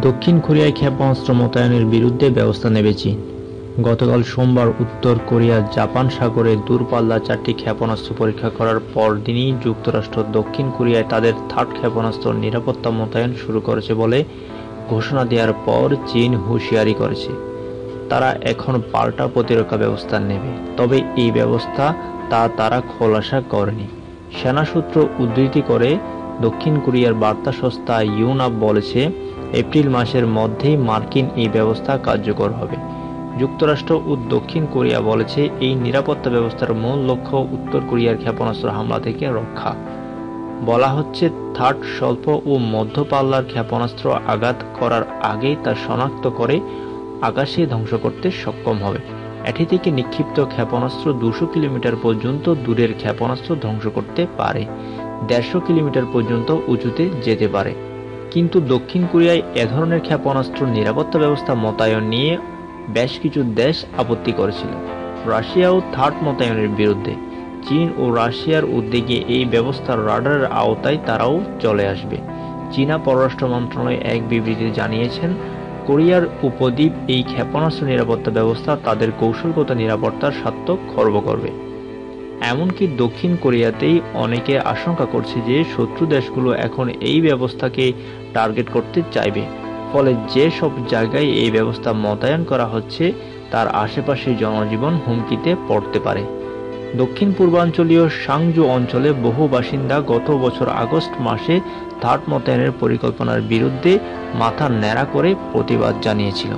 দক্ষিণ কোরিয়ায় ক্ষেপণাস্ত্র মোতায়েনের বিরুদ্ধে ব্যবস্থা নেবে চীন। গতকাল সোমবার উত্তর কোরিয়া জাপান সাগরে দূরপাল্লার 4টি ক্ষেপণাস্ত্র পরীক্ষা করার পরদিনই যুক্তরাষ্ট্র দক্ষিণ কোরিয়ায় তাদের থার্ড ক্ষেপণাস্ত্র নিরাপত্তা মোতায়েন শুরু করেছে বলে ঘোষণা দেওয়ার পর চীন হুঁশিয়ারি করেছে, তারা এখন পাল্টা প্রতিরক্ষা ব্যবস্থা নেবে। তবে এই ব্যবস্থা তারা খোলাসা করেনি। সেনা সূত্র উদ্ধৃতি করে দক্ষিণ কোরিয়ার বার্তা সংস্থা ইউনাপ বলেছে, এপ্রিল মাসের মধ্যেই মার্কিন এই ব্যবস্থা কার্যকর হবে। যুক্তরাষ্ট্র ও দক্ষিণ কোরিয়া বলেছে, এই নিরাপত্তা ব্যবস্থার মূল লক্ষ্য উত্তর কোরিয়ার ক্ষেপণাস্ত্র হামলা থেকে রক্ষা। বলা হচ্ছে, থার্ড স্বল্প ও মধ্য পাল্লার ক্ষেপণাস্ত্র আঘাত করার আগেই তা শনাক্ত করে আকাশে ধ্বংস করতে সক্ষম হবে। এটি থেকে নিক্ষিপ্ত ক্ষেপণাস্ত্র 200 কিলোমিটার পর্যন্ত দূরের ক্ষেপণাস্ত্র ধ্বংস করতে পারে, 150 কিলোমিটার পর্যন্ত উঁচুতে যেতে পারে। কিন্তু দক্ষিণ কোরিয়ায় এ ধরনের ক্ষেপণাস্ত্র নিরাপত্তা ব্যবস্থা মোতায়েন নিয়ে বেশ কিছু দেশ আপত্তি করেছিল। রাশিয়াও থার্ড মোতায়েনের বিরুদ্ধে। চীন ও রাশিয়ার উদ্যোগে এই ব্যবস্থার রাডারের আওতায় তারাও চলে আসবে। চীনা পররাষ্ট্র মন্ত্রণালয় এক বিবৃতিতে জানিয়েছেন, কোরিয়ার উপদ্বীপ এই ক্ষেপণাস্ত্র নিরাপত্তা ব্যবস্থা তাদের কৌশলগত নিরাপত্তার স্বার্থ খর্ব করবে। এমনকি দক্ষিণ কোরিয়াতেই অনেকে আশঙ্কা করছে যে শত্রু দেশগুলো এখন এই ব্যবস্থাকে টার্গেট করতে চাইবে। ফলে যে সব জায়গায় এই ব্যবস্থা মোতায়েন করা হচ্ছে তার আশেপাশে জনজীবন হুমকিতে পড়তে পারে। দক্ষিণ পূর্বাঞ্চলীয় সাংজু অঞ্চলে বহু বাসিন্দা গত বছর আগস্ট মাসে থার্ড মোতায়েনের পরিকল্পনার বিরুদ্ধে মাথা ন্যাড়া করে প্রতিবাদ জানিয়েছিল।